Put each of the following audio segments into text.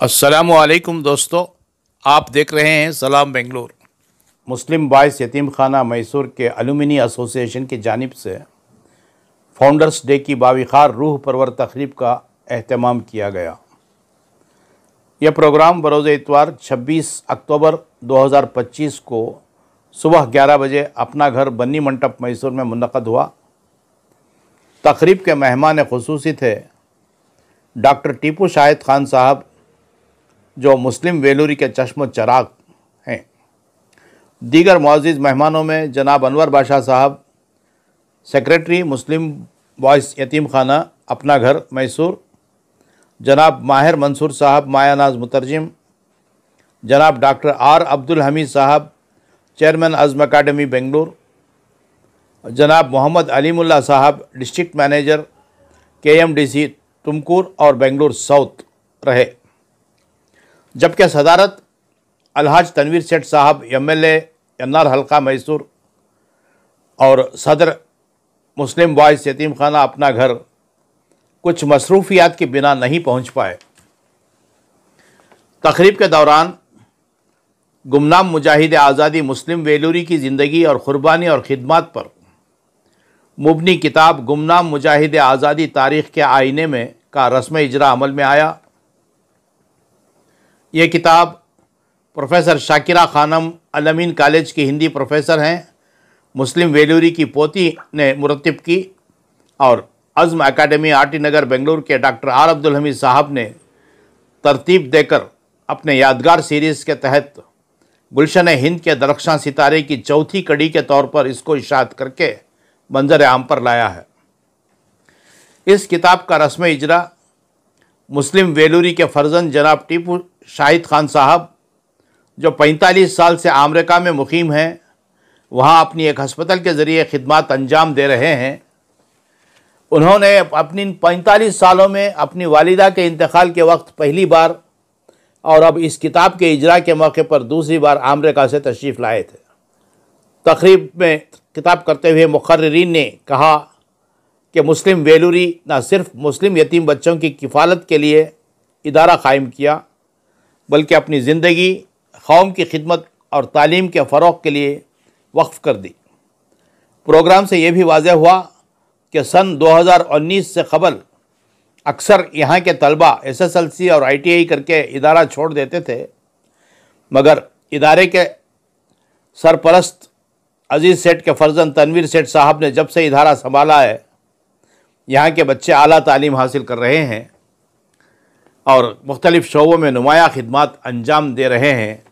अस्सलामुअलैकुम दोस्तों, आप देख रहे हैं सलाम बेंगलोर। मुस्लिम बॉयज़ यतीम खाना मैसूर के अलुमिनी एसोसिएशन की जानिब से फाउंडर्स डे की बाविखार रूह परवर तकरीब का एहतमाम किया गया। यह प्रोग्राम बरोज़ इतवार 26 अक्टूबर 2025 को सुबह 11 बजे अपना घर बन्नी मंटप मैसूर में मुनक़द हुआ। तकरीब के मेहमान ख़ुसूसी थे डॉक्टर टीपू शाहिद खान साहब, जो मुस्लिम वेलूरी के चश्म चराग हैं। दीगर मुअज़्ज़िज़ मेहमानों में जनाब अनवर बादशाह साहब, सेक्रेटरी मुस्लिम बॉयज़ यतीम खाना अपना घर मैसूर, जनाब माहिर मंसूर साहब मायानाज मुतरजिम, जनाब डॉक्टर आर अब्दुल हमीद साहब चेयरमैन अज़्म अकादमी बेंगलुरु, जनाब मोहम्मद अलीमुल्ला साहब डिस्ट्रिक्ट मैनेजर KMDC तुमकुर और बेंगलुरु साउथ रहे, जबकि सदारत अलहाज तनवीर सेठ साहब MLA यन्नार हल्का मैसूर और सदर मुस्लिम बॉयज़ यतीम खाना अपना घर कुछ मसरूफियात की बिना नहीं पहुंच पाए। तकरीब के दौरान गुमनाम मुजाहिद आज़ादी मुस्लिम वेलूरी की ज़िंदगी और क़ुरबानी और ख़िदमत पर मुबनी किताब गुमनाम मुजाहिद आज़ादी तारीख़ के आईने में का रस्म इजरा अमल में आया। ये किताब प्रोफेसर शाकिरा खानम अल-अमीन कॉलेज की हिंदी प्रोफेसर हैं, मुस्लिम वेलूरी की पोती ने मुरत्तिब की और अज़्म अकादमी आरटी नगर बेंगलुरु के डॉक्टर आर अब्दुल हमीद साहब ने तरतीब देकर अपने यादगार सीरीज़ के तहत गुलशन हिंद के दरख्शां सितारे की चौथी कड़ी के तौर पर इसको इशाअत करके मंजर आम पर लाया है। इस किताब का रस्म इजरा मुस्लिम वेलूरी के फ़र्जंद जनाब टीपू शाहिद खान साहब, जो 45 साल से अमेरिका में मुकीम हैं, वहाँ अपनी एक हस्पताल के ज़रिए खिदमत अंजाम दे रहे हैं। उन्होंने अपनी 45 सालों में अपनी वालिदा के इंतकाल के वक्त पहली बार और अब इस किताब के इजरा के मौके पर दूसरी बार अमेरिका से तशरीफ़ लाए थे। तकरीब में खिताब करते हुए मुक़र्रिरीन ने कहा कि मुस्लिम वेलूरी न सिर्फ मुस्लिम यतीम बच्चों की किफ़ालत के लिए इदारा कायम किया, बल्कि अपनी ज़िंदगी कौम की खिदमत और तालीम के फ़रोग़ के लिए वक्फ़ कर दी। प्रोग्राम से ये भी वाज़ेह हुआ कि सन 2019 से कबल अक्सर यहाँ के तलबा SSLC और ITI करके इदारा छोड़ देते थे, मगर इदारे के सरपरस्त अजीज़ सेठ के फ़र्जंद तनवीर सेठ साहब ने जब से इदारा संभाला है, यहाँ के बच्चे आला तालीम हासिल कर रहे हैं और मुख्तलिफ़ शोबों में नुमाया खिदमत अंजाम दे रहे हैं,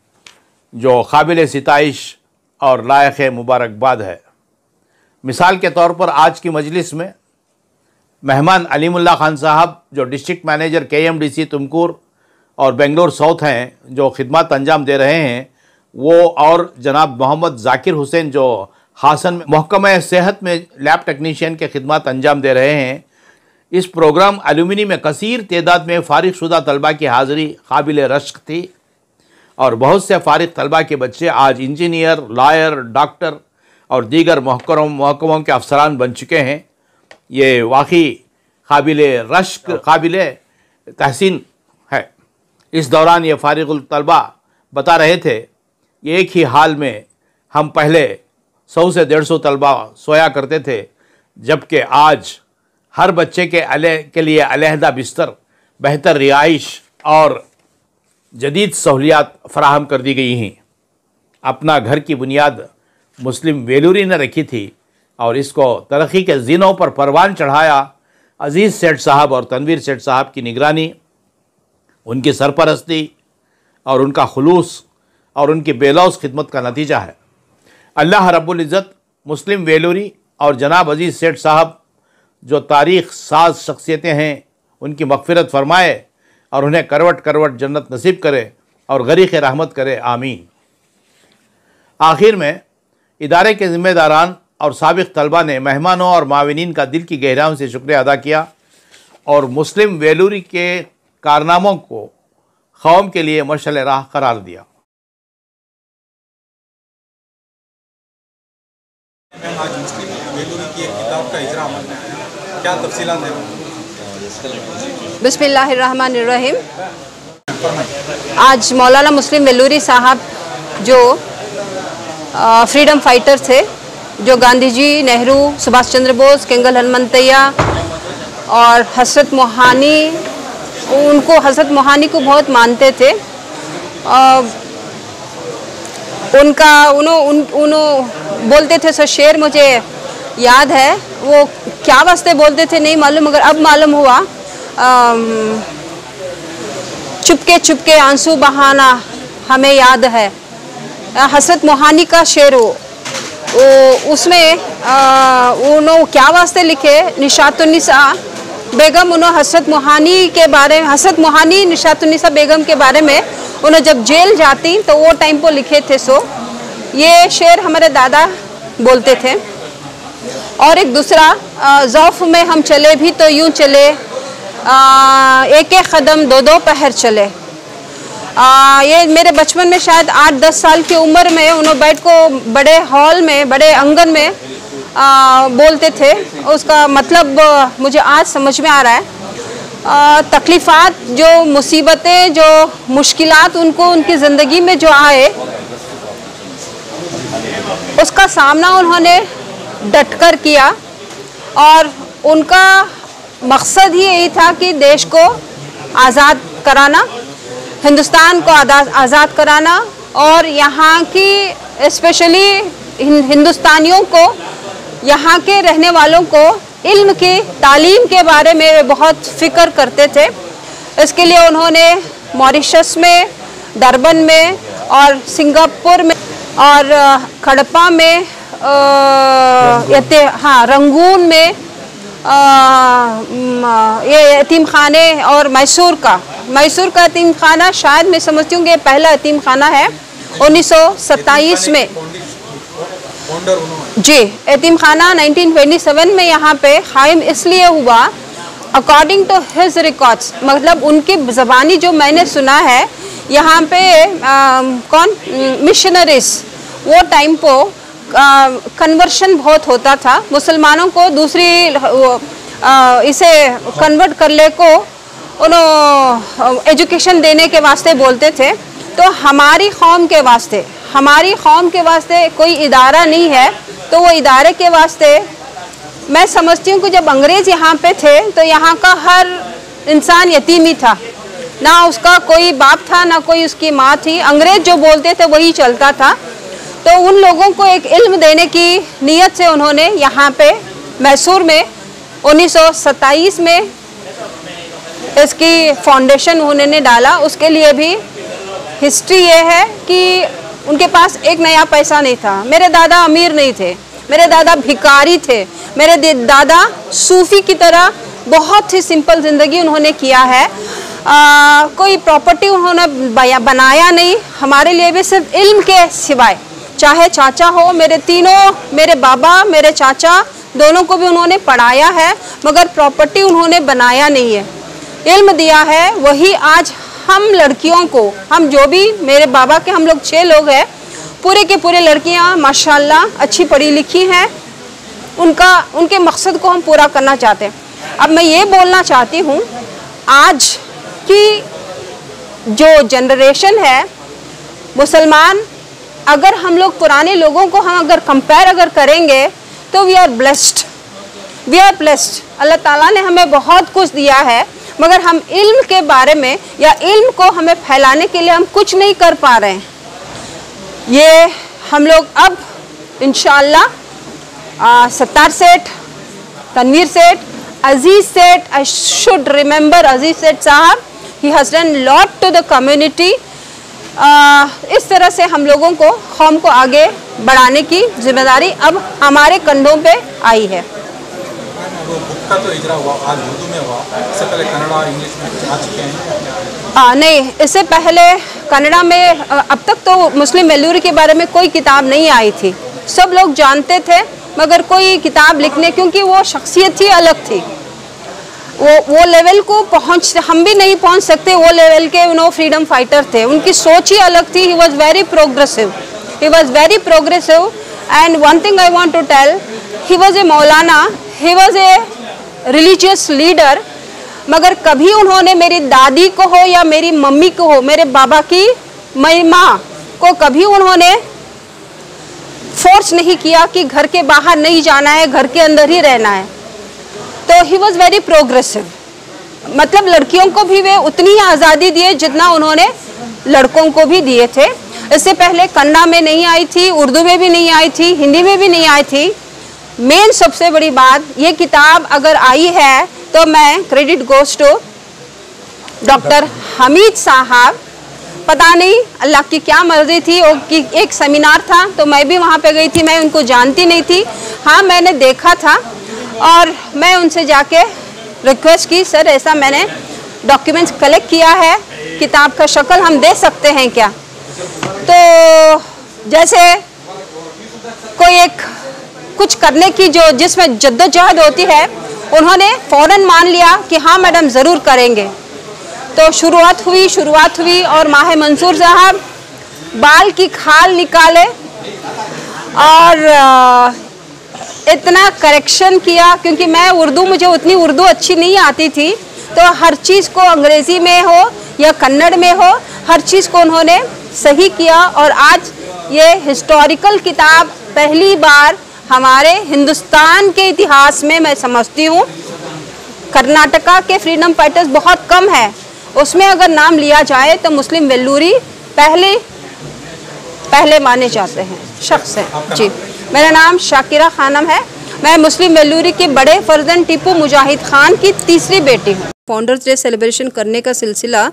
जो काबिल सिताइश और लायक मुबारकबाद है। मिसाल के तौर पर आज की मजलिस में मेहमान अलीमुल्ला खान साहब, जो डिस्ट्रिक्ट मैनेजर KMDC तुमकुर और बेंगलुरु साउथ हैं, जो खिदमत अंजाम दे रहे हैं, वो और जनाब मोहम्मद जाकिर हुसैन, जो हासन में महकमा सेहत में लैब टेक्नीशियन के खिदमत अंजाम दे रहे हैं। इस प्रोग्राम अलुमिनी में कसीर तादाद में फ़ारिग शुदा तलबा की हाज़िरी काबिल रश्क थी और बहुत से फ़ारिग तलबा के बच्चे आज इंजीनियर, लॉयर, डॉक्टर और दीगर महकमों के अफसरान बन चुके हैं। ये वाकई काबिल रश्क, काबिल तहसीन है। इस दौरान ये फ़ारिगुल तलबा बता रहे थे, एक ही हाल में हम पहले 100 से 150 तलबा सोया करते थे, जबकि आज हर बच्चे के लिए अलहदा बिस्तर, बेहतर रिहाइश और जदीद सहूलियात फ़राहम कर दी गई हैं। अपना घर की बुनियाद मुस्लिम वेलूरी ने रखी थी और इसको तरक्की के ज़ीनों पर परवान चढ़ाया अजीज़ सेठ साहब और तनवीर सेठ साहब की निगरानी, उनकी सरपरस्ती और उनका खुलूस और उनकी बेलौस खिदमत का नतीजा है। अल्लाह रब्बुल इज़्ज़त मुस्लिम वेलूरी और जनाब अजीज़ सेठ साहब, जो तारीख़ साज शख्सियतें हैं, उनकी मग़फ़िरत फ़रमाए और उन्हें करवट करवट जन्नत नसीब करे और गरीक़ रहमत करे, आमीन। आखिर में इदारे के ज़िम्मेदारान और साबिक़ तलबा ने मेहमानों और माविनीन का दिल की गहराइयों से शुक्रिया अदा किया और मुस्लिम वेलूरी के कारनामों को कौम के लिए मशाल राह करार दिया। आज मुस्लिम वेलूरी की एक किताब का इजरा अमल में आया, क्या तफसीलात हैं? बिस्मिल्लाहिर्रहमानिर्रहीम। फरमाइए। आज मौलाना मुस्लिम वेलूरी साहब जो फ्रीडम फाइटर थे, जो गांधी जी, नेहरू, सुभाष चंद्र बोस, केंगल हनुमंतैया और हजरत मोहानी, उनको हजरत मोहानी को बहुत मानते थे। उनका उन्होंने बोलते थे, सो शेर मुझे याद है, वो क्या वास्ते बोलते थे नहीं मालूम, मगर अब मालूम हुआ। चुपके चुपके आंसू बहाना हमें याद है, हजरत मोहानी का शेर वो उसमें उन्होंने क्या वास्ते लिखे, निशातुन्निसा बेगम, उन्होंने हजरत मोहानी के बारे में, हजरत मोहानी निशातुन्निसा बेगम के बारे में उन्हें जब जेल जाती तो वो टाइम पर लिखे थे। सो ये शेर हमारे दादा बोलते थे। और एक दूसरा, ज़ौफ़ में हम चले भी तो यूं चले, एक एक कदम दो दो पहर चले। ये मेरे बचपन में शायद 8-10 साल की उम्र में उन्होंने बैठ को बड़े हॉल में, बड़े आंगन में बोलते थे। उसका मतलब मुझे आज समझ में आ रहा है। तकलीफ़ात, जो मुसीबतें, जो मुश्किलात उनको उनकी ज़िंदगी में जो आए, उसका सामना उन्होंने डटकर किया और उनका मकसद ही यही था कि देश को आज़ाद कराना, हिंदुस्तान को आज़ाद कराना और यहाँ की स्पेशली हिंदुस्तानियों को, यहाँ के रहने वालों को इल्म की तालीम के बारे में बहुत फ़िक्र करते थे। इसके लिए उन्होंने मॉरिशस में, डरबन में और सिंगापुर में और कड़पा में, रंगून में, ये यतीम खाने, और मैसूर का यतीम खाना शायद मैं समझती हूँ कि पहला यतीम खाना है 1927 में जी। यतीम खाना 1927 में यहाँ पे कायम इसलिए हुआ, अकॉर्डिंग टू हिज रिकॉर्ड्स, मतलब उनकी ज़बानी जो मैंने सुना है, यहाँ पे कौन मिशनरीज वो टाइम को कन्वर्शन बहुत होता था, मुसलमानों को दूसरी इसे कन्वर्ट कर ले को उन्होंने एजुकेशन देने के वास्ते बोलते थे। तो हमारी कौम के वास्ते कोई इदारा नहीं है, तो वो इदारे के वास्ते मैं समझती हूँ कि जब अंग्रेज़ यहाँ पे थे तो यहाँ का हर इंसान यतीम ही था, ना उसका कोई बाप था ना कोई उसकी माँ थी। अंग्रेज़ जो बोलते थे वही चलता था। तो उन लोगों को एक इल्म देने की नीयत से उन्होंने यहाँ पे मैसूर में 1927 में इसकी फाउंडेशन उन्होंने डाला। उसके लिए भी हिस्ट्री ये है कि उनके पास एक नया पैसा नहीं था। मेरे दादा अमीर नहीं थे, मेरे दादा भिखारी थे। मेरे दादा सूफ़ी की तरह बहुत ही सिंपल ज़िंदगी उन्होंने किया है। कोई प्रॉपर्टी उन्होंने बनाया नहीं। हमारे लिए भी सिर्फ इल्म के सिवाय, चाहे चाचा हो, मेरे तीनों, मेरे बाबा, मेरे चाचा, दोनों को भी उन्होंने पढ़ाया है, मगर प्रॉपर्टी उन्होंने बनाया नहीं है। इल्म दिया है। वही आज हम लड़कियों को, हम जो भी मेरे बाबा के हम लोग 6 लोग हैं, पूरे के पूरे लड़कियां माशाल्लाह अच्छी पढ़ी लिखी हैं। उनके मकसद को हम पूरा करना चाहते हैं। अब मैं ये बोलना चाहती हूँ, आज की जो जनरेशन है मुसलमान, अगर हम लोग पुराने लोगों को हम अगर कंपेयर अगर करेंगे तो वी आर ब्लेस्ड। अल्लाह ताला ने हमें बहुत कुछ दिया है, मगर हम इल्म के बारे में या इल्म को हमें फैलाने के लिए हम कुछ नहीं कर पा रहे हैं। ये हम लोग अब इंशाअल्लाह सत्तार सेठ, तनवीर सेठ, अजीज़ सेठ, I should remember Aziz Seth sahab, he has done lot to the community. इस तरह से हम लोगों को कौम को आगे बढ़ाने की जिम्मेदारी अब हमारे कंधों पे आई है। बुक का तो इजरा हुआ, आज उर्दू में हुआ, इससे पहले कन्नड़ा, इंग्लिश में आ चुके हैं? नहीं, इससे पहले कन्नड़ा में अब तक तो मुस्लिम वेलूरी के बारे में कोई किताब नहीं आई थी। सब लोग जानते थे, मगर कोई किताब लिखने, क्योंकि वो शख्सियत ही अलग थी। वो लेवल को हम भी नहीं पहुंच सकते। वो लेवल के फ्रीडम फाइटर थे, उनकी सोच ही अलग थी। He was very progressive and one thing I want to tell, he was a मौलाना, he was a religious leader, मगर कभी उन्होंने मेरी दादी को हो या मेरी मम्मी को हो, मेरे बाबा की मेरी माँ को कभी उन्होंने फोर्स नहीं किया कि घर के बाहर नहीं जाना है, घर के अंदर ही रहना है। तो ही वॉज वेरी प्रोग्रेसिव, मतलब लड़कियों को भी वे उतनी ही आज़ादी दिए जितना उन्होंने लड़कों को भी दिए थे। इससे पहले कन्नड़ा में नहीं आई थी, उर्दू में भी नहीं आई थी, हिंदी में भी नहीं आई थी। मेन सबसे बड़ी बात, ये किताब अगर आई है तो मैं credit goes to doctor Hamid sahab. पता नहीं अल्लाह की क्या मर्जी थी, और कि एक सेमिनार था तो मैं भी वहाँ पे गई थी, मैं उनको जानती नहीं थी। हाँ, मैंने देखा था और मैं उनसे जाके रिक्वेस्ट की, सर ऐसा मैंने डॉक्यूमेंट्स कलेक्ट किया है, किताब का शक्ल हम दे सकते हैं क्या? तो जैसे कोई एक कुछ करने की जो जिसमें जद्दोजहद होती है, उन्होंने फ़ौरन मान लिया कि हाँ मैडम ज़रूर करेंगे। तो शुरुआत हुई और माह मंसूर साहब बाल की खाल निकाले और इतना करेक्शन किया, क्योंकि मैं मुझे उतनी उर्दू अच्छी नहीं आती थी, तो हर चीज़ को अंग्रेज़ी में हो या कन्नड़ में हो, हर चीज़ को उन्होंने सही किया। और आज ये हिस्टोरिकल किताब पहली बार हमारे हिंदुस्तान के इतिहास में, मैं समझती हूँ कर्नाटका के फ्रीडम फाइटर्स बहुत कम है, उसमें अगर नाम लिया जाए तो मुस्लिम वेल्लूरी पहले माने जाते हैं शख्स है। जी, मेरा नाम शाकिरा खानम है। मैं मुस्लिम वेल्लूरी के बड़े फर्जंद टीपू मुजाहिद खान की तीसरी बेटी हूँ। फाउंडर्स डे सेलिब्रेशन करने का सिलसिला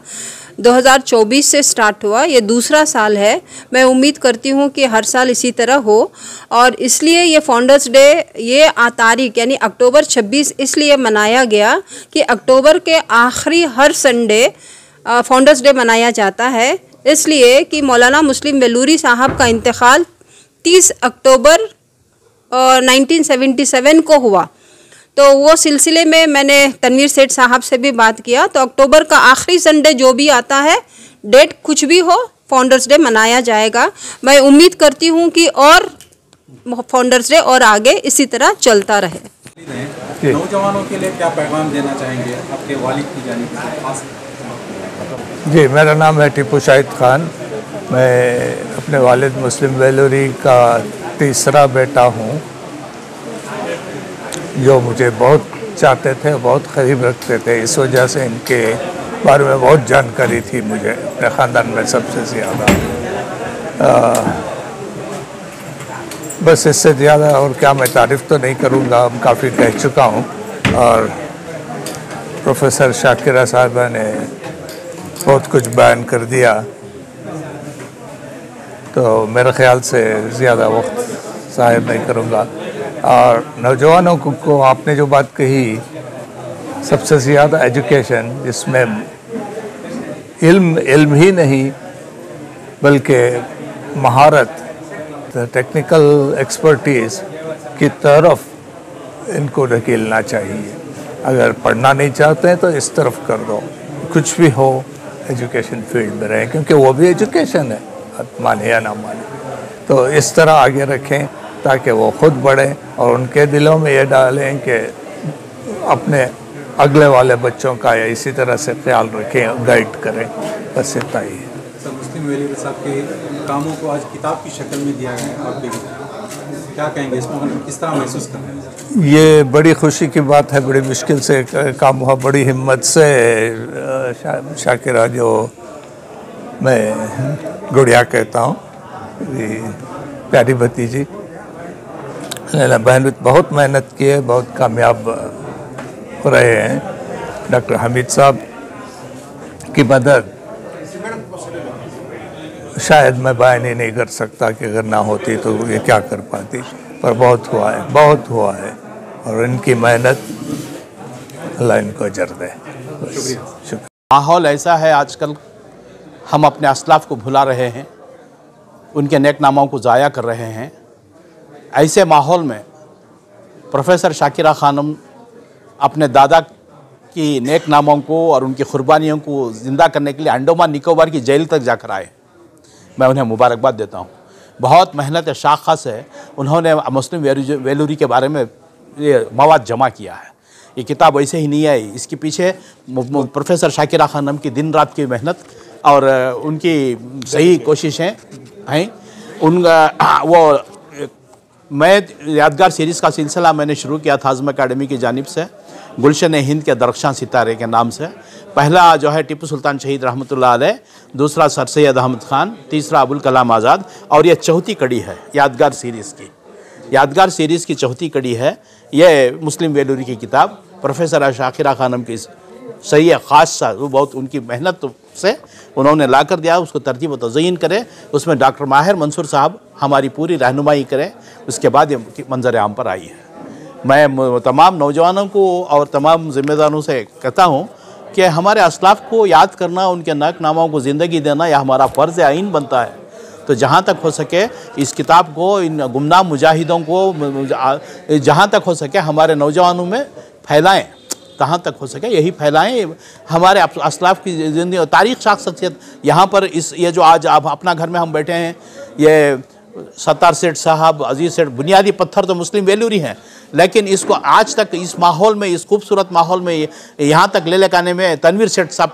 2024 से स्टार्ट हुआ, ये दूसरा साल है। मैं उम्मीद करती हूँ कि हर साल इसी तरह हो, और इसलिए ये फाउंडर्स डे ये तारीख यानी अक्टूबर 26 इसलिए मनाया गया कि अक्टूबर के आखिरी हर संडे फाउंडर्स डे मनाया जाता है, इसलिए कि मौलाना मुस्लिम वेल्लूरी साहब का इंतकाल 30 अक्टूबर 1977 को हुआ। तो वो सिलसिले में मैंने तनवीर सेठ साहब से भी बात किया, तो अक्टूबर का आखिरी संडे जो भी आता है, डेट कुछ भी हो, फाउंडर्स डे मनाया जाएगा। मैं उम्मीद करती हूँ कि और फाउंडर्स डे और आगे इसी तरह चलता रहे। नौजवानों के लिए क्या पैगाम देना चाहेंगे आपके वालिद की जानिब से खास? जी, मेरा नाम है टीपू शाहिद खान। मैं अपने वालिद मुस्लिम वेल्लूरी का तीसरा बेटा हूँ, जो मुझे बहुत चाहते थे, बहुत करीब रखते थे। इस वजह से इनके बारे में बहुत जानकारी थी मुझे, अपने ख़ानदान में सबसे ज़्यादा। बस इससे ज़्यादा और क्या मैं तारीफ़ तो नहीं करूँगा, हम काफ़ी कह चुका हूँ। और प्रोफेसर शाकिरा साहबा ने बहुत कुछ बयान कर दिया, तो मेरे ख़्याल से ज़्यादा वक्त ज़ाहिर नहीं करूँगा। और नौजवानों को आपने जो बात कही, सबसे ज़्यादा एजुकेशन, जिसमें इल्म ही नहीं बल्कि महारत, टेक्निकल एक्सपर्टीज़ की तरफ इनको ढकेलना चाहिए। अगर पढ़ना नहीं चाहते हैं तो इस तरफ कर दो, कुछ भी हो एजुकेशन फील्ड में रहें, क्योंकि वो भी एजुकेशन है, माने या ना माने। तो इस तरह आगे रखें ताकि वो खुद बढ़ें और उनके दिलों में ये डालें कि अपने अगले वाले बच्चों का या इसी तरह से ख्याल रखें, गाइड करें। बस इतना ही है। सर, मुस्लिम वेल्लूरी साहब के कामों को आज किताब की शक्ल में दिया गया है, आप क्या कहेंगे इसमें, हम किस तरह महसूस कर रहे हैं? ये बड़ी खुशी की बात है, बड़ी मुश्किल से काम हुआ, बड़ी हिम्मत से शाकिरा, जो मैं गुड़िया कहता हूँ, प्यारी भतीजी, बहन बहुत मेहनत की है, बहुत कामयाब हो रहे हैं। डॉक्टर हमीद साहब की मदद शायद मैं बयान ही नहीं कर सकता कि अगर ना होती तो ये क्या कर पाती, पर बहुत हुआ है और इनकी मेहनत अल्लाह इनको अजर दे। शुक्रिया। माहौल ऐसा है आजकल, हम अपने असलाफ को भुला रहे हैं, उनके नेक नामों को ज़ाया कर रहे हैं। ऐसे माहौल में प्रोफेसर शाकिरा खानम अपने दादा की नेक नामों को और उनकी कुर्बानियों को ज़िंदा करने के लिए अंडमान निकोबार की जेल तक जाकर आए। मैं उन्हें मुबारकबाद देता हूँ। बहुत मेहनत शाखा से उन्होंने मुस्लिम वेल्लूरी के बारे में ये मवाद जमा किया है। ये किताब ऐसे ही नहीं आई, इसके पीछे प्रोफेसर शाकिरा खानम की दिन रात की मेहनत और उनकी सही कोशिशें हैं। वो मैं यादगार सीरीज़ का सिलसिला मैंने शुरू किया था आज़म अकादमी की जानिब से, गुलशन हिंद के दरख्शां सितारे के नाम से। पहला जो है टिप्पू सुल्तान शहीद रहमतुल्लाह अलैह, दूसरा सर सैयद अहमद ख़ान, तीसरा अबुल कलाम आज़ाद, और ये चौथी कड़ी है यादगार सीरीज़ की। यादगार सीरीज़ की चौथी कड़ी है ये मुस्लिम वेलूरी की किताब, प्रोफेसर शाकिरा खानम की सही ख़ास सा, वो बहुत उनकी मेहनत से उन्होंने ला कर दिया, उसको तरतीब व तज़यीन करे, उसमें डॉक्टर माहिर मंसूर साहब हमारी पूरी रहनुमाई करें, उसके बाद ये मंजर आम पर आई है। मैं तमाम नौजवानों को और तमाम ज़िम्मेदारों से कहता हूँ कि हमारे असलाफ़ को याद करना, उनके नाकनामों को ज़िंदगी देना, यह हमारा फ़र्ज़ आइन बनता है। तो जहाँ तक हो सके इस किताब को, इन गुमनाम मुजाहिदों को जहाँ तक हो सके हमारे नौजवानों में फैलाएँ, कहाँ तक हो सके यही फैलाएं। हमारे असलाफ़ की ज़िंदगी तारीख़ शख्सियत यहाँ पर ये जो आज आप अपना घर में हम बैठे हैं, ये सत्तार सेठ साहब, अजीज़ सेठ, बुनियादी पत्थर तो मुस्लिम वेलूरी हैं, लेकिन इसको आज तक इस माहौल में, इस खूबसूरत माहौल में यहाँ तक ले लेकर आने में तनवीर सेठ साहब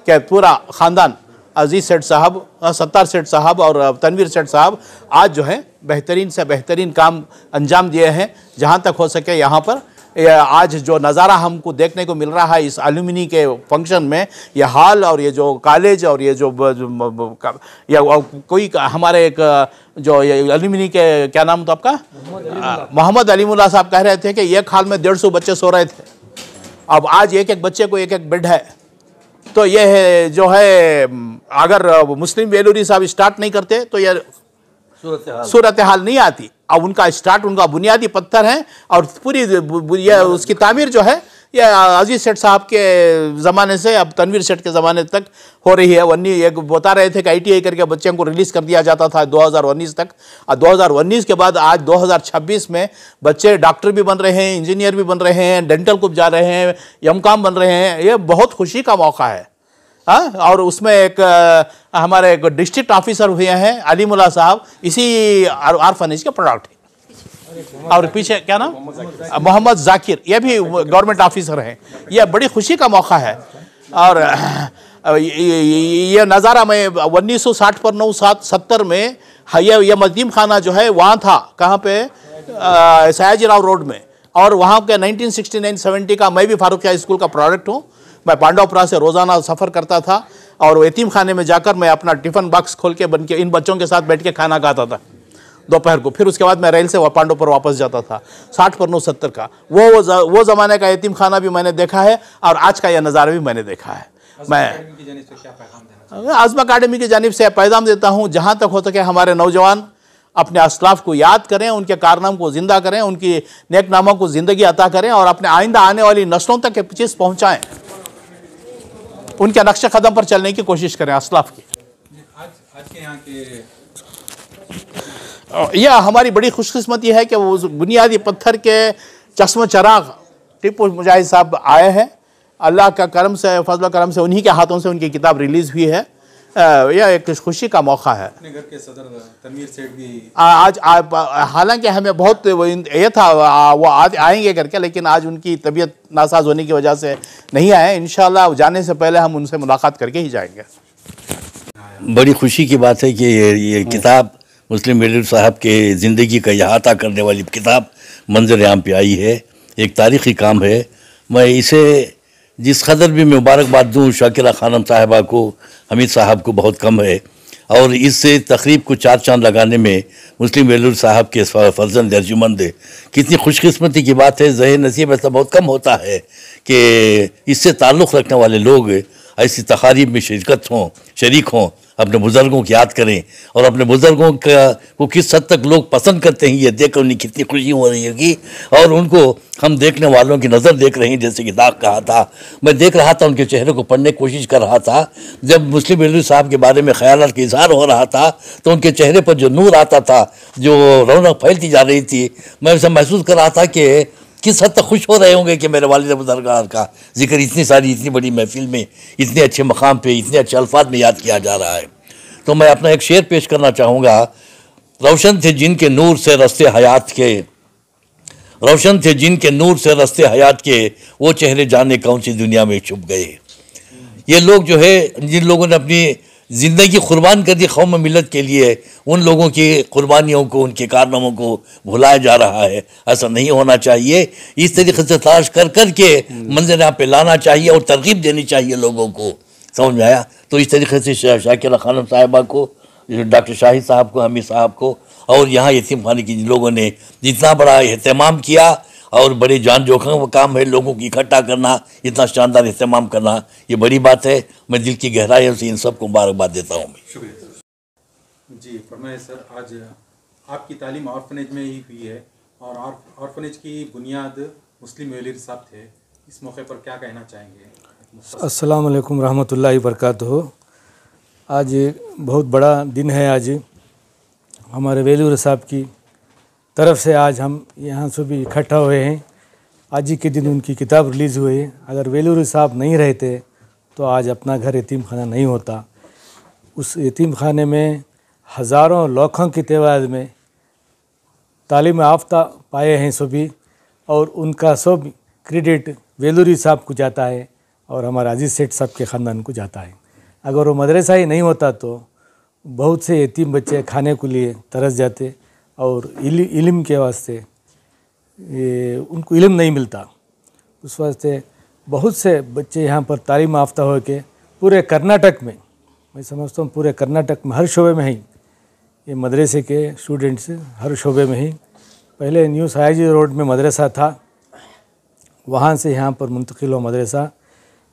के पूरा ख़ानदान, अजीज़ सेठ साहब, सत्तार सेठ साहब और तनवीर सेठ साहब आज जो है बेहतरीन से बेहतरीन काम अंजाम दिए हैं। जहाँ तक हो सके यहाँ पर आज जो नज़ारा हमको देखने को मिल रहा है इस एलुमिनी के फंक्शन में, ये हॉल और ये जो कॉलेज और ये जो या कोई हमारे एक जो ये एलुमिनी के क्या नाम था आपका, मोहम्मद अलीमुल्लाह साहब कह रहे थे कि एक हॉल में 150 बच्चे सो रहे थे, अब आज एक एक बच्चे को एक एक बेड है। तो ये है जो है, अगर मुस्लिम वेलूरी साहब स्टार्ट नहीं करते तो ये सूरत हाल नहीं आती। अब उनका स्टार्ट, उनका बुनियादी पत्थर है और पूरी उसकी तामीर जो है ये अजीज़ सेठ साहब के ज़माने से अब तनवीर सेठ के ज़माने तक हो रही है। एक बता रहे थे कि ITI करके बच्चों को रिलीज़ कर दिया जाता था 2019 तक, और 2019 के बाद आज 2026 में बच्चे डॉक्टर भी बन रहे हैं, इंजीनियर भी बन रहे हैं, डेंटल को जा रहे हैं, एमकॉम बन रहे हैं। ये बहुत खुशी का मौका है। हाँ, और उसमें एक हमारे एक डिस्ट्रिक्ट ऑफिसर हुए हैं अलीमुल्लाह साहब, इसी आर्फनेज के प्रोडक्ट है। और पीछे क्या नाम, मोहम्मद जाकिर, ये भी गवर्नमेंट ऑफिसर हैं। यह बड़ी खुशी का मौका है। और ये नज़ारा मैं 1960 पर 970 में ये मदीम खाना जो है वहाँ था, कहाँ पे, सयाजीराव रोड में। और वहाँ के 1969-70 का मैं भी फारूकिया स्कूल का प्रोडक्ट हूँ। मैं पांडवपुरा से रोज़ाना सफ़र करता था और यतीम खाने में जाकर मैं अपना टिफ़िन बॉक्स खोल के बन के इन बच्चों के साथ बैठ के खाना खाता था दोपहर को। फिर उसके बाद मैं रेल से पांडवपुर वापस जाता था। 60 पर 970 का वो ज़माने का यतीम खाना भी मैंने देखा है और आज का यह नज़ारा भी मैंने देखा है। मैं आज़म अकादमी की जानिब से पैगाम देता हूँ, जहाँ तक हो सके हमारे नौजवान अपने असलाफ़ को याद करें, उनके कारनाम को ज़िंदा करें, उनकी नेकनामों को ज़िंदगी अता करें और अपने आइंदा आने वाली नस्लों तक ये चीज़ पहुँचाएँ, उनके नक्शे कदम पर चलने की कोशिश करें असलाफ़ की। आज के यहाँ के यह हमारी बड़ी खुशकिस्मती है कि वो बुनियादी पत्थर के चश्म चराग टिप्पू मुजाहिद साहब आए हैं। अल्लाह का करम से, फजल करम से उन्हीं के हाथों से उनकी किताब रिलीज़ हुई है। यह एक खुशी का मौका है। अपने घर के सदर तनवीर सेठ भी आज हालांकि हमें बहुत ये था वो आज आएंगे करके, लेकिन आज उनकी तबीयत नासाज होने की वजह से नहीं आए। इंशाल्लाह जाने से पहले हम उनसे मुलाकात करके ही जाएंगे। बड़ी खुशी की बात है कि ये किताब मुस्लिम वेलूरी साहब के ज़िंदगी का अहाता करने वाली किताब मंजर आम पे आई है। एक तारीख़ी काम है। मैं इसे जिस कदर भी मुबारकबाद दूँ शाकिरा खानम साहिबा को, हमीद साहब को बहुत कम है। और इससे तकरीब को 4 चांद लगाने में मुस्लिम वेलूरी साहब के फर्जंद अर्जुमंद, कितनी खुशकिस्मती की बात है। ज़हे नसीब ऐसा बहुत कम होता है कि इससे ताल्लुक़ रखने वाले लोग ऐसी तकारीब में शरीक हों, अपने बुज़ुर्गों की याद करें। और अपने बुज़ुर्गों को किस हद तक लोग पसंद करते हैं ये देखकर उन्हें कितनी खुशी हो रही होगी। और उनको हम देखने वालों की नज़र देख रहे हैं। जैसे कि दाग कहा था, मैं देख रहा था, उनके चेहरे को पढ़ने की कोशिश कर रहा था। जब मुस्लिम वेलूरी साहब के बारे में ख्यालात का इज़हार हो रहा था तो उनके चेहरे पर जो नूर आता था, जो रौनक फैलती जा रही थी, मैं उसे महसूस कर रहा था कि किस हद तक खुश हो रहे होंगे कि मेरे वालिद बुज़ुर्गार का जिक्र इतनी बड़ी महफिल में, इतने अच्छे मकाम पे, इतने अच्छे अल्फाज में याद किया जा रहा है। तो मैं अपना एक शेर पेश करना चाहूँगा। रोशन थे जिनके नूर से रस्ते हयात के, रोशन थे जिनके नूर से रस्ते हयात के, वो चेहरे जाने कौन सी दुनिया में छुप गए। ये लोग जो है, जिन लोगों ने अपनी ज़िंदगी कुर्बान कर दी कौम मिलत के लिए, उन लोगों की कुर्बानियों को, उनके कारनामों को भुलाया जा रहा है। ऐसा नहीं होना चाहिए। इस तरीके से तलाश कर कर के मंजर यहाँ पे लाना चाहिए और तरगीब देनी चाहिए लोगों को। समझ में आया? तो इस तरीके से शाकिरा खानम साहिबा को, डॉक्टर शाहिद साहब को, हमीद साहब को, और यहाँ यतीम खाने के लोगों ने जितना बड़ा एहतमाम किया, और बड़े जान जोखिम का काम है लोगों को इकट्ठा करना, इतना शानदार एहतमाम करना, ये बड़ी बात है। मैं दिल की गहराइयों से इन सबको मुबारकबाद देता हूँ। शुक्रिया सर। जी फरमाइए सर, आज आपकी तालीम ऑर्फनेज में ही हुई है और ऑर्फनेज की बुनियाद मुस्लिम वेलर साहब थे। इस मौके पर क्या कहना चाहेंगे? अस्सलाम वालेकुम रहमतुल्लाहि बरकातहू। आज बहुत बड़ा दिन है। आज हमारे वेलूर साहब की तरफ से आज हम यहाँ से भी इकट्ठा हुए हैं। आज ही के दिन उनकी किताब रिलीज़ हुई है। अगर वेलूर साहब नहीं रहते तो आज अपना घर यतीम खाना नहीं होता। उस यतीम खाने में हज़ारों लाखों की तादाद में तालीम याफ्ता पाए हैं सभी, और उनका सब क्रेडिट वेलूरी साहब को जाता है और हमारा अजीज़ सेठ साहब के ख़ानदान को जाता है। अगर वो मदरसा ही नहीं होता तो बहुत से यतीम बच्चे खाने के लिए तरस जाते और इल्म के वास्ते उनको इल्म नहीं मिलता। उस वास्ते बहुत से बच्चे यहाँ पर तालीम याफ्ता हो के पूरे कर्नाटक में, मैं समझता हूँ पूरे कर्नाटक में हर शोबे में ही ये मदरसे के स्टूडेंट्स हर शोबे में ही। पहले न्यू सयाजी रोड में मदरसा था, वहाँ से यहाँ पर मुंतकिल हो मदरसा।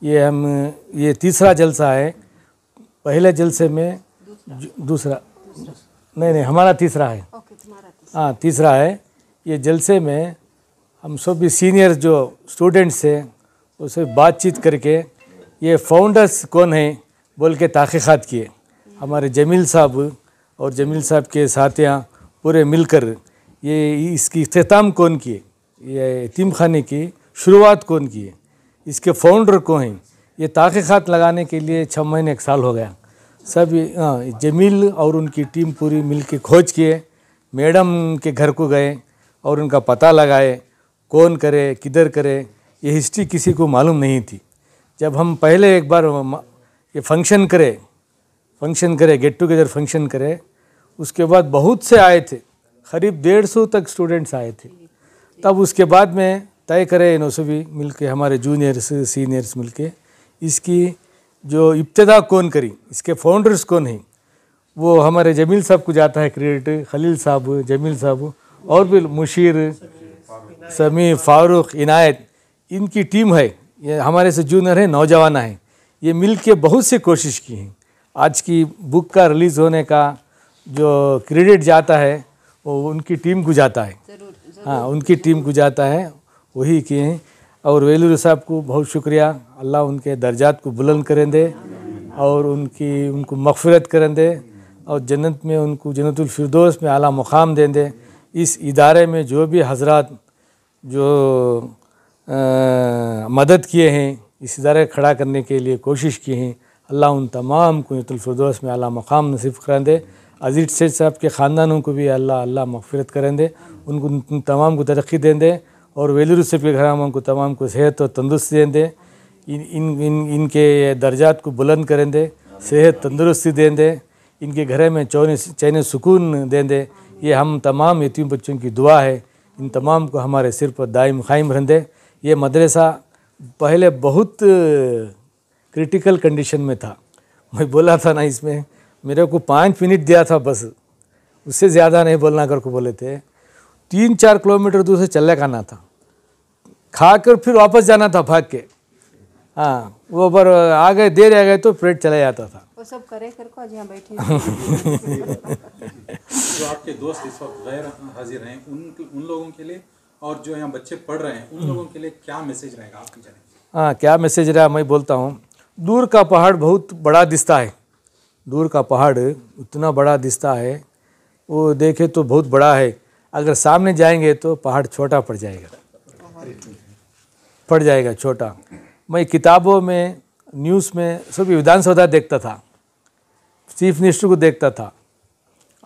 ये तीसरा जलसा है। पहले जलसे में दूसरा नहीं हमारा तीसरा है। हाँ तीसरा है। ये जलसे में हम सब भी सीनियर जो स्टूडेंट्स हैं उससे बातचीत करके ये फाउंडर्स कौन हैं बोल के तहक़ीक़ात किए। हमारे जमील साहब और जमील साहब के साथियाँ पूरे मिलकर ये इसकी इख्तिताम कौन किए, ये यतीम खाने की शुरुआत कौन की है, इसके फाउंडर कौन हैं, ये तहक़ीक़ात लगाने के लिए 6 महीने 1 साल हो गया। सब जमील और उनकी टीम पूरी मिल के खोज किए, मैडम के घर को गए और उनका पता लगाए कौन करे किधर करे। ये हिस्ट्री किसी को मालूम नहीं थी। जब हम पहले एक बार ये फंक्शन करे गेट टुगेदर फंक्शन करे, उसके बाद बहुत से आए थे, करीब 150 तक स्टूडेंट्स आए थे। तब उसके बाद में तय करे इन्हों से भी मिल के, हमारे जूनियर्स सीनियर्स मिल के, इसकी जो इब्तिदा कौन करी, इसके फाउंडर्स कौन हैं, वो हमारे जमील साहब को जाता है क्रेडिट। खलील साहब, जमील साहब और भी मुशीर, समी, फारूक, इनायत, इनकी टीम है। ये हमारे से जूनियर है, नौजवान है। ये मिल के बहुत सी कोशिश की हैं। आज की बुक का रिलीज़ होने का जो क्रेडिट जाता है वो उनकी टीम को जाता है। हाँ उनकी टीम को जाता है, वही किए हैं। और वेलूर साहब को बहुत शुक्रिया। अल्लाह उनके दर्जात को बुलंद करें दे और उनको मग़फ़िरत करें दे और जन्नत में उनको जन्नतुल फिरदौस में आला मुक़ाम दें दे। इस इदारे में जो भी हज़रात जो मदद किए हैं, इस इदारे खड़ा करने के लिए कोशिश की हैं, अल्लाह उन तमाम को जन्नतुल फिरदौस में आला मुक़ाम नसीब करें दे। अजीज़ सेठ साहब के ख़ानदानों को भी अल्लाह मग़फ़िरत करें दे, उनको तमाम को तरक्की दें दे और वेलूर साहब के घरानों को तमाम को सेहत और तंदुरुस्ती दें दे। इनके दर्जात को बुलंद करें दे, सेहत तंदुरुस्ती दें दे, इनके घर में चैन सुकून दें दे। ये हम तमाम यतीम बच्चों की दुआ है। इन तमाम को हमारे सिर पर दायम कायम रहें दे। ये मदरसा पहले बहुत क्रिटिकल कंडीशन में था। मैं बोला था ना, इसमें मेरे को 5 मिनट दिया था बस, उससे ज़्यादा नहीं बोलना कर को बोले थे। 3-4 किलोमीटर दूर से चलने का आना था, खाकर फिर वापस जाना था भाग के। हाँ वो पर आ गए, देर आ गए तो पेट चला जाता था। वो सब करे कर को आज यहाँ बैठे जो आपके दोस्त इस वक्त गैर हाजिर हैं उन लोगों के लिए और जो यहाँ बच्चे पढ़ रहे हैं उन लोगों के लिए क्या मैसेज रहेगा आपकी जानिब? हाँ क्या मैसेज रहा मैं बोलता हूँ। दूर का पहाड़ बहुत बड़ा दिखता है, दूर का पहाड़ उतना बड़ा दिखता है, वो देखे तो बहुत बड़ा है। अगर सामने जाएंगे तो पहाड़ छोटा पड़ जाएगा छोटा। मैं किताबों में, न्यूज़ में सभी विधानसभा देखता था, चीफ मिनिस्टर को देखता था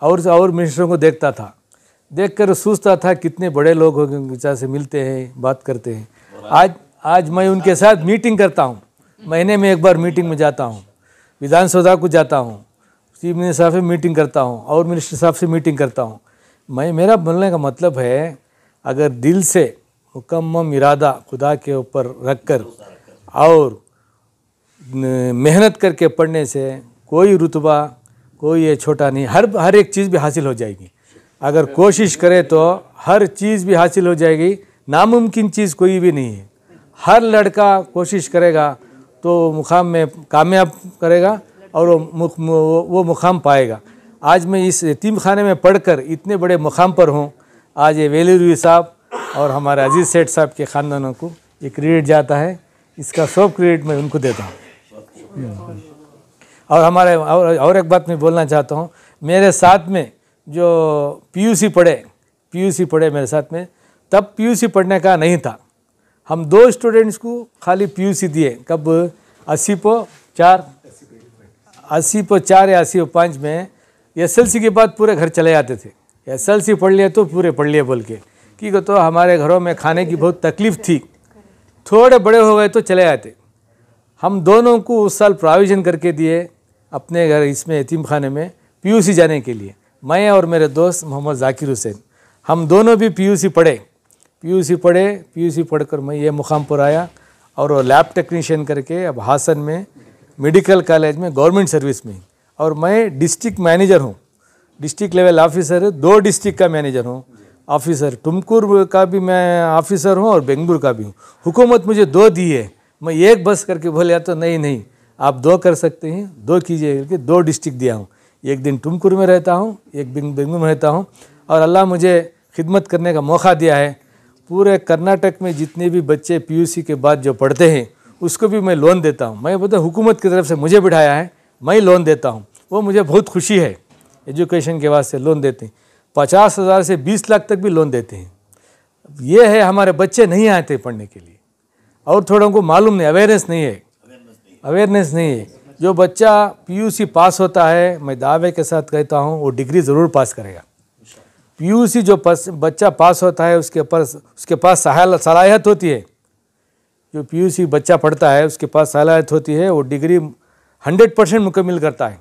और मिनिस्टरों को देखता था। देखकर सोचता था कितने बड़े लोग होंगे, चाचा से मिलते हैं, बात करते हैं। आज मैं उनके साथ मीटिंग करता हूँ, महीने में एक बार मीटिंग में जाता हूँ, विधानसभा को जाता हूँ, चीफ मिनिस्टर साहब से मीटिंग करता हूँ और मिनिस्टर साहब से मीटिंग करता हूँ। मेरा बोलने का मतलब है, अगर दिल से मुकम्मल इरादा खुदा के ऊपर रख कर और मेहनत करके पढ़ने से कोई रुतबा, कोई ये छोटा नहीं, हर एक चीज़ भी हासिल हो जाएगी। अगर कोशिश करे तो हर चीज़ भी हासिल हो जाएगी। नामुमकिन चीज़ कोई भी नहीं है। हर लड़का कोशिश करेगा तो मुकाम में कामयाब करेगा और वो मुकाम पाएगा। आज मैं इस यतीम खाने में पढ़कर इतने बड़े मुकाम पर हूँ। आज ये वेलूरी साहब और हमारे अजीज़ सेठ साहब के ख़ानदानों को ये क्रेडिट जाता है, इसका सब क्रेडिट मैं उनको देता हूँ। और हमारे और एक बात मैं बोलना चाहता हूँ, मेरे साथ में जो पीयूसी पढ़े मेरे साथ में, तब पीयूसी पढ़ने का नहीं था। हम 2 स्टूडेंट्स को खाली पीयूसी दिए, कब 80 पे 4 या 80 पे 5 में। एसएलसी के बाद पूरे घर चले जाते थे, एसएलसी पढ़ लिए तो पूरे पढ़ लिए बोल के, क्योंकि तो हमारे घरों में खाने की बहुत तकलीफ़ थी। थोड़े बड़े हो गए तो चले जाते। हम दोनों को उस साल प्रोविज़न करके दिए अपने घर इसमें यतीम खाने में पीयूसी जाने के लिए। मैं और मेरे दोस्त मोहम्मद जाकिर हुसैन, हम दोनों भी पीयूसी पढ़कर मैं ये मुकाम पर आया और वो लैब टेक्नीशियन करके अब हासन में मेडिकल कॉलेज में गवर्नमेंट सर्विस में। और मैं डिस्ट्रिक्ट मैनेजर हूँ, डिस्ट्रिक्ट लेवल ऑफिसर, 2 डिस्ट्रिक्ट का मैनेजर हूँ ऑफिसर। तुमकुर का भी मैं ऑफिसर हूँ और बेंगलुरु का भी हूँ। हुकूमत मुझे 2 दी है, मैं एक बस करके बोले तो नहीं आप 2 कर सकते हैं, 2 कीजिए करके 2 डिस्ट्रिक्ट दिया हूँ। एक दिन तुमकुर में रहता हूँ, एक दिन बेंगलुरु में रहता हूँ। और अल्लाह मुझे खिदमत करने का मौका दिया है। पूरे कर्नाटक में जितने भी बच्चे पीयूसी के बाद जो पढ़ते हैं उसको भी मैं लोन देता हूँ। मैं बोलता हुकूमत की तरफ से मुझे बिठाया है, मैं लोन देता हूँ, वो मुझे बहुत खुशी है। एजुकेशन के वास्ते लोन देते हैं, 50,000 से 20 लाख तक भी लोन देते हैं। ये है, हमारे बच्चे नहीं आते पढ़ने के लिए और थोड़ों को मालूम नहीं, अवेयरनेस नहीं है। जो बच्चा पीयूसी पास होता है, मैं दावे के साथ कहता हूँ वो डिग्री ज़रूर पास करेगा। पीयूसी जो बच्चा पास होता है उसके पास सलाहियत होती है। जो पीयूसी बच्चा पढ़ता है उसके पास सलाहियत होती है, वो डिग्री 100% मुकम्मल करता है।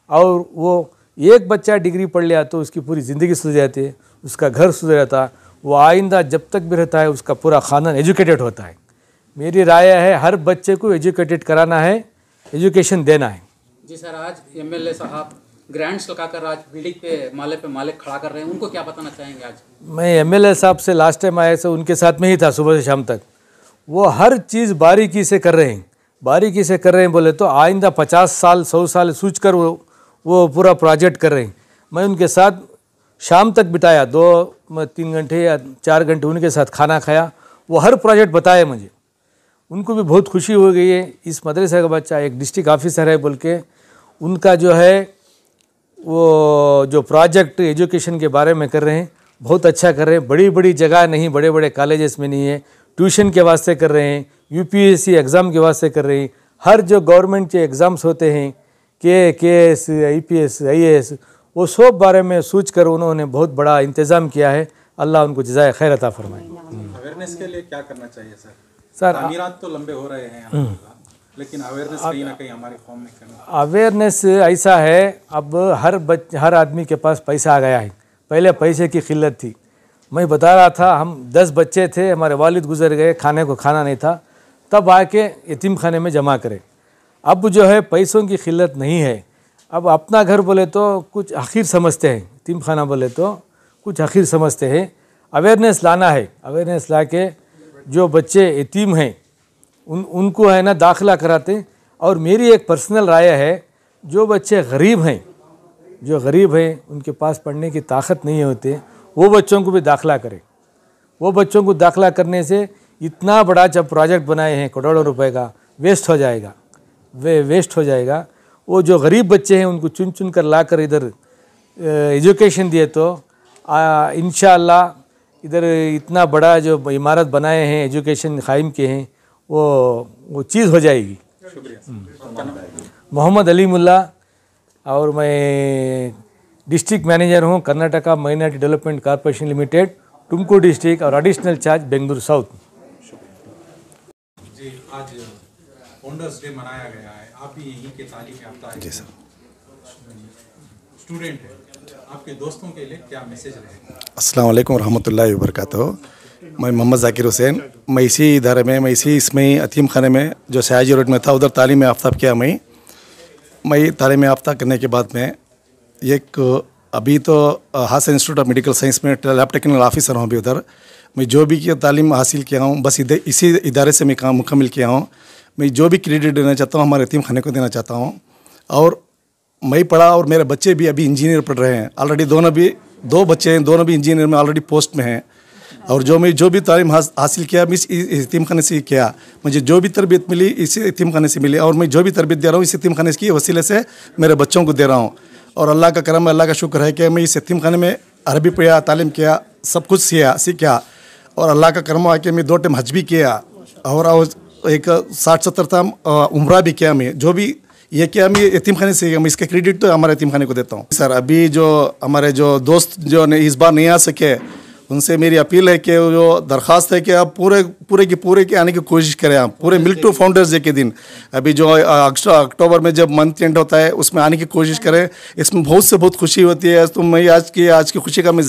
और वो एक बच्चा डिग्री पढ़ लिया तो उसकी पूरी ज़िंदगी सुधर जाती है, उसका घर सुधर जाता है, वो आइंदा जब तक भी रहता है उसका पूरा ख़ानदान एजुकेटेड होता है। मेरी राय है हर बच्चे को एजुकेटेड कराना है, एजुकेशन देना है। जी सर, आज एमएलए साहब ग्रांट्स लगाकर आज बिल्डिंग पे माले खड़ा कर रहे हैं, उनको क्या बताना चाहेंगे आज? मैं एमएलए साहब से लास्ट टाइम आया था, उनके साथ में ही था सुबह से शाम तक। वो हर चीज़ बारीकी से कर रहे हैं बोले तो आइंदा 50 साल 100 साल सोच कर वो पूरा प्रोजेक्ट कर रहे हैं। मैं उनके साथ शाम तक बिताया, 2-3 घंटे या 4 घंटे उनके साथ खाना खाया। वो हर प्रोजेक्ट बताया मुझे, उनको भी बहुत खुशी हो गई है। इस मदरसे का बच्चा एक डिस्ट्रिक्ट ऑफिसर है बोल के, उनका जो है वो जो प्रोजेक्ट एजुकेशन के बारे में कर रहे हैं बहुत अच्छा कर रहे हैं। बड़ी बड़ी जगह नहीं, बड़े बड़े कॉलेजेस में नहीं है, ट्यूशन के वास्ते कर रहे हैं, यूपीएससी एग्ज़ाम के वास्ते कर रहे हैं। हर जो गवर्नमेंट के एग्ज़ाम्स होते हैं केएस, आईपीएस, आईएएस, वो सब बारे में सोच कर उन्होंने बहुत बड़ा इंतज़ाम किया है। अल्लाह उनको जज़ाए खैर अता फरमाए। अवेयरनेस के लिए क्या करना चाहिए सर? सर तो लंबे हो रहे हैं लेकिन अवेयरनेस कहीं ना कहीं हमारी कौम में करना। अवेयरनेस ऐसा है, अब हर आदमी के पास पैसा आ गया है। पहले पैसे की किल्लत थी। मैं बता रहा था, हम 10 बच्चे थे, हमारे वालिद गुजर गए, खाने को खाना नहीं था, तब आके यतीम खाने में जमा करें। अब जो है पैसों की किल्लत नहीं है। अब अपना घर बोले तो कुछ आखिर समझते हैं, यतीम खाना बोले तो कुछ आखिर समझते हैं। अवेयरनेस लाना है, अवेयरनेस ला के जो बच्चे यतीम हैं उनको है ना दाखिला कराते। और मेरी एक पर्सनल राय है, जो बच्चे गरीब हैं उनके पास पढ़ने की ताकत नहीं होते, वो बच्चों को भी दाखिला करें। वो बच्चों को दाखिला करने से इतना बड़ा जब प्रोजेक्ट बनाए हैं करोड़ों रुपए का, वेस्ट हो जाएगा। वो जो गरीब बच्चे हैं उनको चुन चुन कर ला कर इधर एजुकेशन दिए तो इंशाअल्लाह इधर इतना बड़ा जो इमारत बनाए हैं, एजुकेशन कायम किए हैं, वो चीज़ हो जाएगी। मोहम्मद अली मुल्ला। और मैं डिस्ट्रिक्ट मैनेजर हूँ Karnataka minority development corporation limited, Tumakuru district, और एडिशनल चार्ज बेंगलुरु साउथ। जी, आज फाउंडर्स डे मनाया गया है, आप भी यहीं के तालीम याफ्ता हैं। जी सर। स्टूडेंट है, आपके दोस्तों के लिए क्या मैसेज रहेगा? अस्सलाम वालेकुम रहमतुल्लाहि व बरकातहू। मैं मोहम्मद ज़ाकिर हुसैन, मैं इसी इदारे में, मैं इसमें यतीम खाने में जो सयाजी रोड में था उधर तालीम याफ्ता किया। मैं तालीम याफ्ता करने के बाद में एक अभी तो Hassan institute of medical science में लैब टेक्निकल ऑफिसर हूँ। अभी उधर मैं जो भी तालीम हासिल किया हूँ बस इसी इदारे से मैं काम मुकम्मल किया हूँ। मैं जो भी क्रेडिट देना चाहता हूँ हमारे यतीम खाने को देना चाहता हूँ। और मैं पढ़ा और मेरे बच्चे भी अभी इंजीनियर पढ़ रहे हैं। ऑलरेडी दो बच्चे हैं, दोनों भी इंजीनियर में ऑलरेडी पोस्ट में हैं। और जो भी तालीम हासिल किया मैं इस यतीम खाने से किया। मुझे जो भी तरबियत मिली इसी यतीम खाने से मिली, और मैं जो भी तरबियत दे रहा हूँ इस यतीम खाने की वसीले से मेरे बच्चों को दे रहा हूँ। और अल्लाह का करम, अल्लाह का शुक्र है कि मैं इस यतीम खाने में अरबी पढ़ा, तालीम किया, सब कुछ सीखा। और अल्लाह का करम है कि मैं 2 टाइम हज भी किया और एक 60-70 टाइम उम्रा भी किया। मैं जो भी ये किया मैं यतीम खाने से, मैं इसका क्रेडिट तो हमारे यतीम खाने को देता हूँ। सर अभी जो हमारे जो दोस्त जो इस बार नहीं आ सके उनसे मेरी अपील है कि जो दरख्वास्त है कि आप पूरे के आने की कोशिश करें। आप पूरे मिल्क टू फाउंडर्स डे के दिन, अभी जो अक्टूबर में जब मंथ एंड होता है उसमें आने की कोशिश करें। इसमें बहुत खुशी होती है। तो मैं आज की खुशी का मैं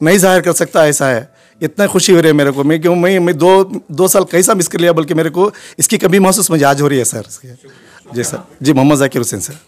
नहीं जाहिर कर सकता, ऐसा है। इतना खुशी हो रही है मेरे को। मैं 2 साल कैसा मिस कर लिया, बल्कि मेरे को इसकी कभी महसूस मुझे आज हो रही है सर। जी सर। जी, मोहम्मद ज़ाकिर हुसैन सर।